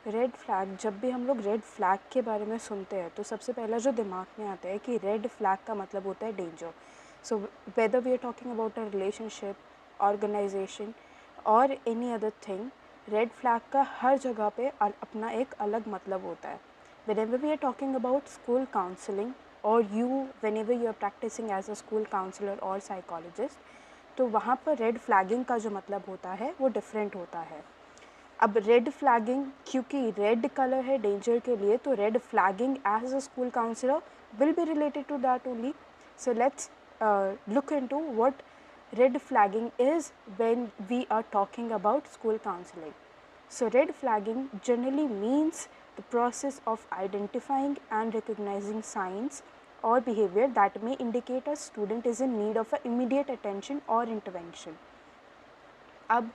Red flag, जब भी हम लोग रेड फ्लैग के बारे में सुनते हैं तो सबसे पहला जो दिमाग में आता है कि रेड फ्लैग का मतलब होता है danger. So whether we are talking about a relationship, organisation और any other thing, red flag का हर जगह पे अपना एक अलग मतलब होता है. whenever we are talking about school counseling or whenever you are practicing as a school counselor or psychologist, तो वहाँ पर रेड फ्लैगिंग का जो मतलब होता है वो डिफरेंट होता है. अब रेड फ्लैगिंग, क्योंकि रेड कलर है डेंजर के लिए, तो red flagging as a school counsellor will be related to that only. So let's look into what red flagging is when we are talking about school counseling. So red flagging generally means the process of identifying and recognizing signs or behavior that may indicate a student is in need of immediate attention or intervention. अब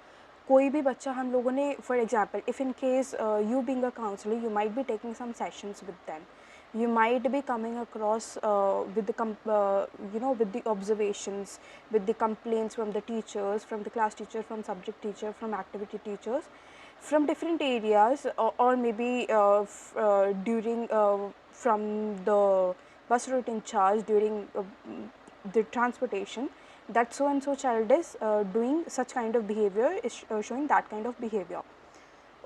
कोई भी बच्चा, हम लोगों ने for example if in case you being a counsellor, you might be taking some sessions with them, you might be coming across with the observations, with the complaints from the teachers, from the class teacher, from subject teacher, from activity teachers, from different areas, or maybe during from the bus route in charge during the transportation, that so and so child is doing such kind of behavior, is showing that kind of behavior.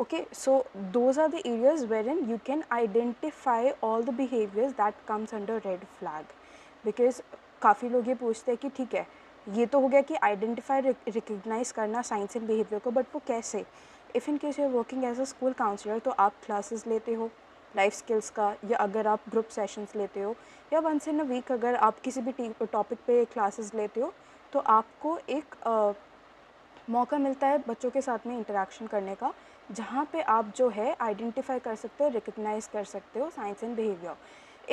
Okay, so those are the areas wherein you can identify all the behaviors that comes under red flag. Because काफ़ी लोग ये पूछते हैं कि ठीक है, ये तो हो गया कि आइडेंटिफाई रिकग्नाइज करना साइंस एंड बिहेवियर को, बट वो कैसे? If in case you are working as a school counsellor, तो आप क्लासेस लेते हो लाइफ स्किल्स का, या अगर आप ग्रुप सेशंस लेते हो, या वंस इन अ वीक अगर आप किसी भी टॉपिक पे क्लासेस लेते हो, तो आपको एक मौका मिलता है बच्चों के साथ में इंटरेक्शन करने का, जहाँ पे आप जो है आइडेंटिफाई कर सकते हो, रिकग्नाइज कर सकते हो science and behaviour.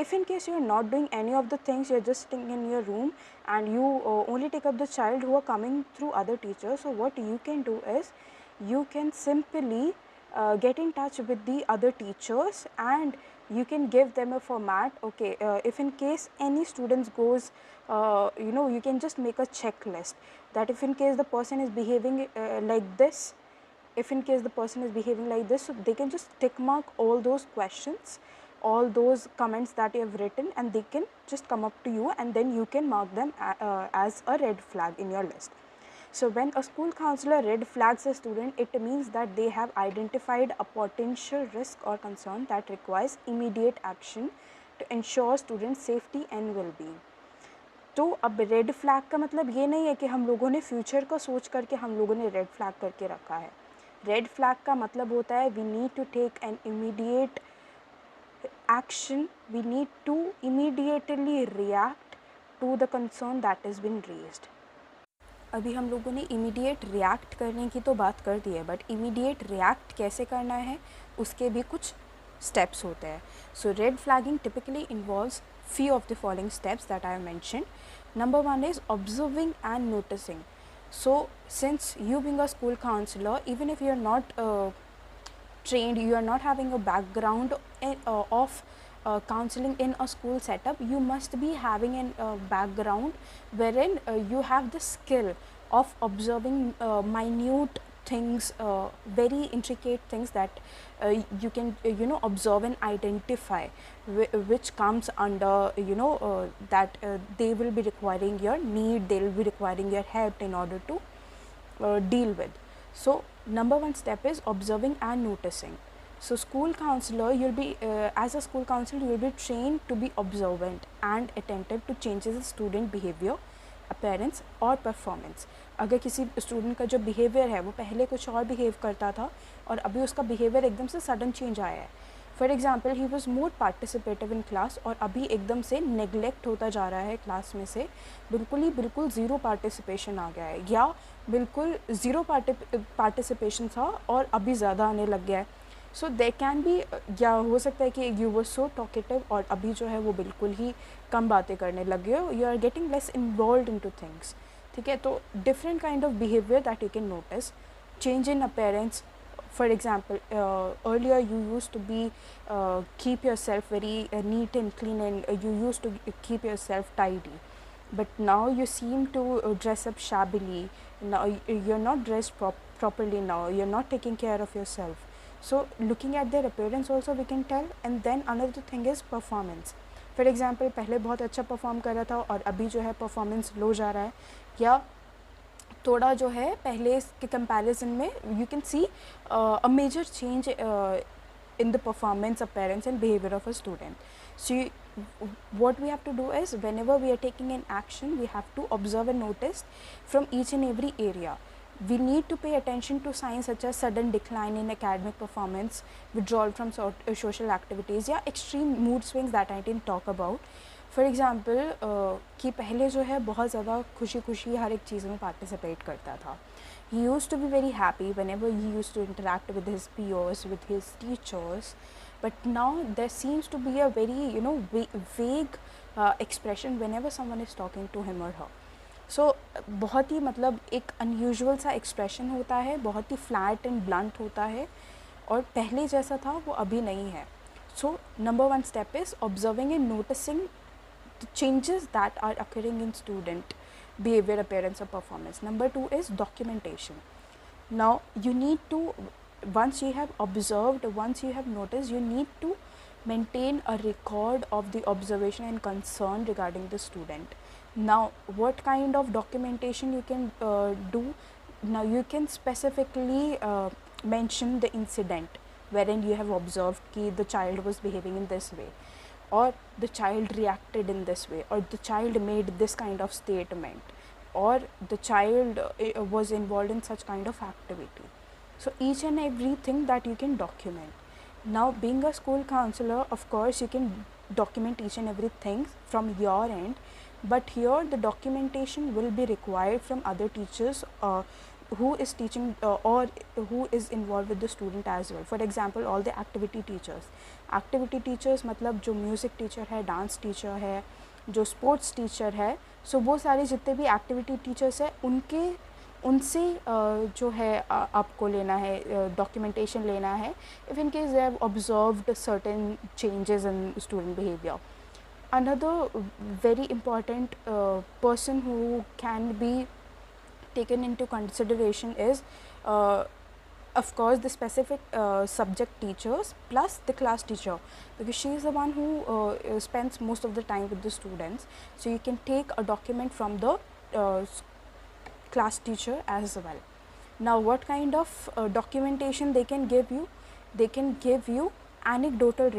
If in case you are not doing any of the things, you are just sitting in your room and you only take up the child who are coming through other teachers, so what you can do is you can simply get in touch with the other teachers and you can give them a format. Okay, if in case any students goes, you can just make a checklist that if in case the person is behaving like this, if in case the person is behaving like this, so they can just tick mark all those questions, all those comments that you have written, and they can just come up to you and then you can mark them as a red flag in your list. So when a school counselor red flags a student, it means that they have identified a potential risk or concern that requires immediate action to ensure student safety and well-being. तो अब red flag का मतलब ये नहीं है कि हम लोगों ने फ्यूचर का सोच करके हम लोगों ने रेड फ्लैग करके रखा है. रेड फ्लैग का मतलब होता है we need to take an immediate action, we need to immediately react to the concern that is been raised. अभी हम लोगों ने इमीडिएट रिएक्ट करने की तो बात कर दी है, बट इमीडिएट रिएक्ट कैसे करना है उसके भी कुछ steps होते हैं. So red flagging typically involves few of the following steps that I have mentioned. Number one is observing and noticing. So since you being a school counselor, even if you are not trained, you are not having a background of counseling in a school setup, you must be having a background wherein you have the skill of observing minute things, very intricate things that you can observe and identify, which comes under that they will be requiring your need, they will be requiring your help in order to deal with. So number one step is observing and noticing. So school counselor, you'll be as a school counselor you will be trained to be observant and attentive to changes in student behavior, appearance और performance. अगर किसी student का जो behaviour है वो पहले कुछ और बिहेव करता था और अभी उसका बिहेवियर एकदम से सडन चेंज आया है. For example he was more participative in class और अभी एकदम से नेग्लेक्ट होता जा रहा है क्लास में से, बिल्कुल ज़ीरो पार्टिसिपेशन आ गया है, या बिल्कुल ज़ीरो पार्टिसिपेशन था और अभी ज़्यादा आने लग गया है. सो दे कैन बी, या हो सकता है कि यू वर सो टॉकेटिव और अभी जो है वो बिल्कुल ही कम बातें करने लग गए हो, you are getting less involve in to things. ठीक है, तो different kind of behaviour that you can notice. Change in appearance. For example, earlier you used to be keep yourself very neat and clean, and you used to keep yourself tidy, but now you seem to dress up shabbily. Now you're not dressed properly, now you're not taking care of yourself. So looking at their appearance also we can tell. And then another thing is performance. For example पहले बहुत अच्छा perform कर रहा था और अभी जो है परफॉर्मेंस लो जा रहा है, या थोड़ा जो है पहले के कंपैरिजन में you can see a major change in the performance, appearance and behavior of a student. So what we have to do is, whenever we are taking an action, we have to observe and notice from each and every area. We need to pay attention to signs such as sudden decline in academic performance, withdrawal from social activities, या extreme mood swings that I didn't talk about. For example कि पहले जो है बहुत ज़्यादा खुशी खुशी हर एक चीज़ में पार्टिसिपेट करता था. He used to be very happy whenever he used to interact with his peers, with his teachers, but now there seems to be a very vague expression whenever someone is talking to him or her. So बहुत ही मतलब एक unusual सा expression होता है, बहुत ही flat and blunt होता है, और पहले जैसा था वो अभी नहीं है. So number one step is observing and noticing the changes that are occurring in student behavior, appearance or performance. Number two is documentation. Now you need to, once you have observed, once you have noticed, you need to maintain a record of the observation and concern regarding the student. Now what kind of documentation you can do? Now you can specifically mention the incident wherein you have observed कि the child was behaving in this way, or the child reacted in this way, or the child made this kind of statement, or the child was involved in such kind of activity. So each and everything that you can document. Now being a school counselor, of course you can document each and everything from your end, but here the documentation will be required from other teachers who is teaching or who is involved with the student as well. For example, all the activity teachers मतलब जो music teacher है, dance teacher है, जो sports teacher है, सो वो सारे जितने भी एक्टिविटी टीचर्स हैं उनसे जो है आपको लेना है, डॉक्यूमेंटेशन लेना है if in case they have observed certain changes in student behavior. Another very important person who can be taken into consideration is of course the specific subject teachers plus the class teacher, because she is the one who spends most of the time with the students. So you can take a document from the class teacher as well. Now what kind of documentation they can give you? They can give you anecdotal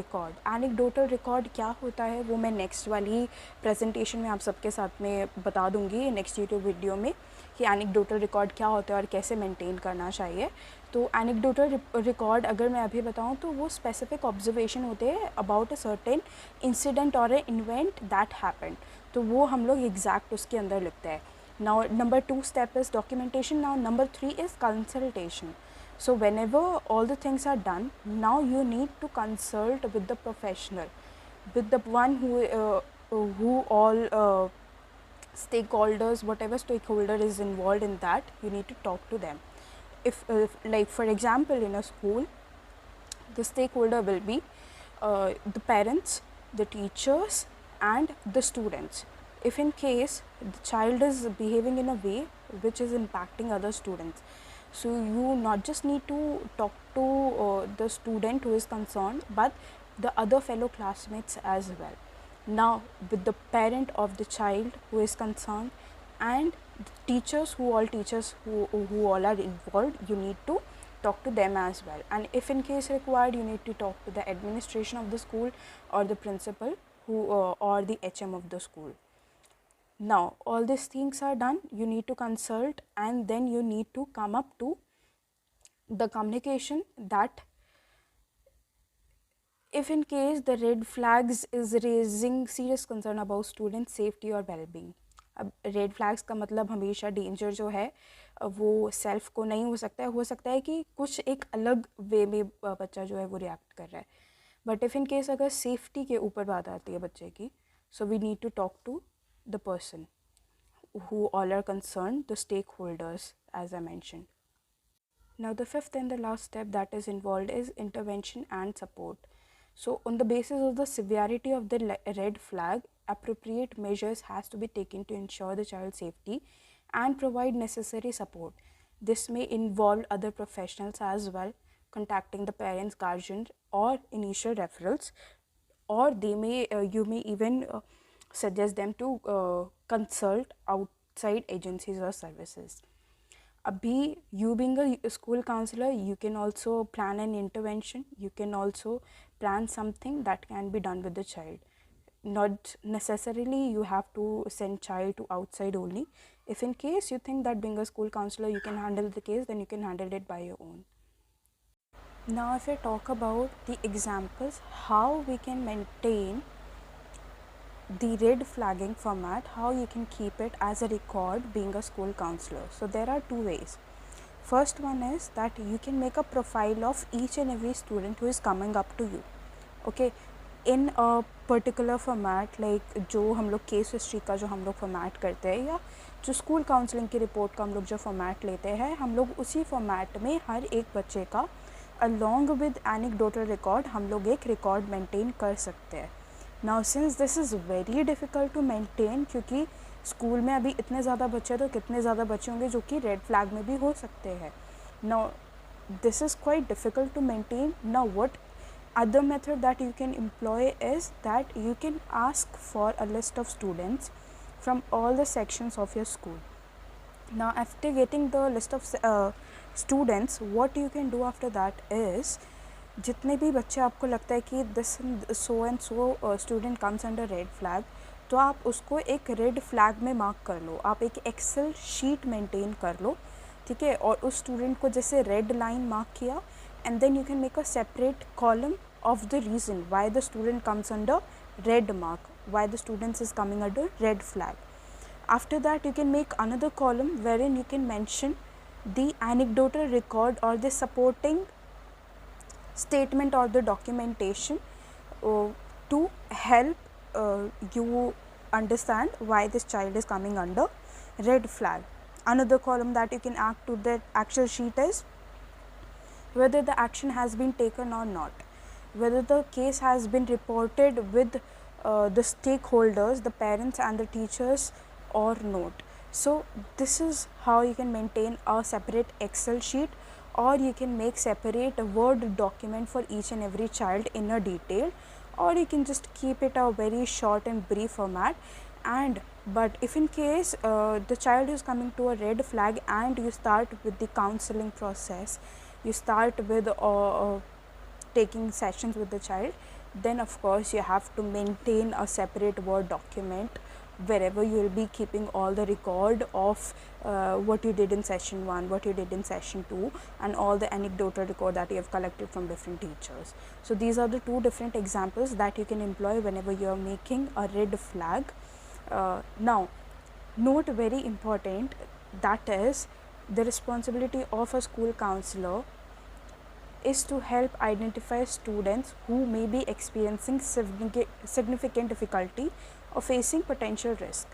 record क्या होता है वो मैं next वाली presentation में आप सबके साथ में बता दूंगी, नेक्स्ट यूट्यूब वीडियो में, कि एनेक्डोटल रिकॉर्ड क्या होता है और कैसे मेंटेन करना चाहिए. तो एनेक्डोटल रिकॉर्ड अगर मैं अभी बताऊं तो वो स्पेसिफिक ऑब्जर्वेशन होते हैं अबाउट अ सर्टेन इंसिडेंट और ए इवेंट दैट हैपेंड, तो वो हम लोग एग्जैक्ट उसके अंदर लिखते हैं. Now number 2 step is documentation. Now number 3 is consultation. So whenever all the things are done, now you need to consult with the professional, with the one who all stakeholders, whatever stakeholder is involved in that, you need to talk to them. If like for example in a school, the stakeholder will be the parents, the teachers and the students. If in case the child is behaving in a way which is impacting other students, so you not just need to talk to the student who is concerned, but the other fellow classmates as well. Now with the parent of the child who is concerned and the teachers who all are involved, you need to talk to them as well. And if in case required, you need to talk to the administration of the school or the principal or the HM of the school. Now all these things are done, you need to consult and then you need to come up to the communication that if in case the red flags is raising serious concern about student safety or well-being. अब red flags का मतलब हमेशा danger जो है वो self को नहीं हो सकता है कि कुछ एक अलग वे में बच्चा जो है वो रिएक्ट कर रहा है, बट इफ़ इन केस अगर सेफ्टी के ऊपर बात आती है बच्चे की, so we need to talk to the person who all are concerned, the stakeholders as I mentioned. Now the fifth and the last step that is involved is intervention and support. So on the basis of the severity of the red flag, appropriate measures has to be taken to ensure the child's safety and provide necessary support. This may involve other professionals as well, contacting the parents, guardians, or initial referrals, or they may you may even suggest them to consult outside agencies or services. Abhi, you being a school counselor, you can also plan an intervention. You can also plan something that can be done with the child. Not necessarily you have to send child to outside only. If in case you think that being a school counselor you can handle the case, then you can handle it by your own. Now, if I talk about the examples, how we can maintain the red flagging format, how you can keep it as a record being a school counselor. So there are two ways. First one is that you can make a profile of each and every student who is coming up to you, okay, in a particular format, like जो हम लोग case history का जो हम लोग format करते हैं, या जो स्कूल काउंसलिंग की रिपोर्ट का हम लोग जो फॉर्मेट लेते हैं, हम लोग उसी फॉर्मेट में हर एक बच्चे का अलॉन्ग विद एनेक्डोटल रिकॉर्ड हम लोग एक रिकॉर्ड मेंटेन कर सकते हैं. Now since this is very difficult to maintain, क्योंकि स्कूल में अभी इतने ज़्यादा बच्चे हैं, तो कितने ज़्यादा बच्चे होंगे जो कि रेड फ्लैग में भी हो सकते हैं. Now this is quite difficult to maintain. Now what other method that you can employ is that you can ask for a list of students from all the sections of your school. Now after getting the list of students, what you can do after that is जितने भी बच्चे आपको लगता है कि this so and so student comes under red flag, तो आप उसको एक रेड फ्लैग में मार्क कर लो. आप एक एक्सेल शीट मेंटेन कर लो, ठीक है, और उस स्टूडेंट को जैसे रेड लाइन मार्क किया, and then you can make a separate column of the reason why the student comes under red mark, why the student is coming under red flag. After that you can make another column wherein you can mention the anecdotal record or the supporting statement or the documentation to help you understand why this child is coming under red flag. Another column that you can add to the actual sheet is whether the action has been taken or not, whether the case has been reported with the stakeholders, the parents and the teachers or not. So this is how you can maintain a separate Excel sheet, or you can make separate Word document for each and every child in a detail, or you can just keep it a very short and brief format. And but if in case the child is coming to a red flag and you start with the counseling process, you start with taking sessions with the child, then of course you have to maintain a separate Word document wherever you will be keeping all the record of what you did in session 1, what you did in session 2, and all the anecdotal record that you have collected from different teachers. So these are the two different examples that you can employ whenever you are making a red flag. Now note very important, that is the responsibility of a school counselor is to help identify students who may be experiencing significant difficulty or facing potential risk.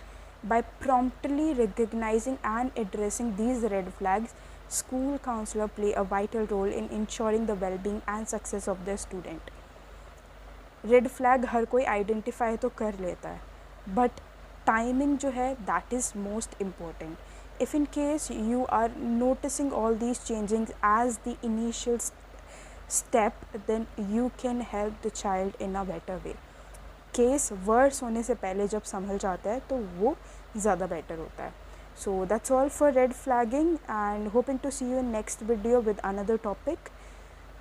By promptly recognizing and addressing these red flags, school counselor play a vital role in ensuring the well-being and success of their student. Red flag हर कोई identify तो कर लेता है, but timing जो है that is most important. If in case you are noticing all these changes as the initial step, then you can help the child in a better way. Case worse होने से पहले जब संभल जाता है तो वो ज़्यादा बेटर होता है. So that's all for red flagging, and hoping to see you in next video with another topic,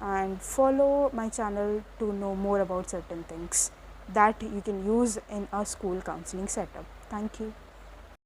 and follow my channel to know more about certain things that you can use in a school counseling setup. Thank you.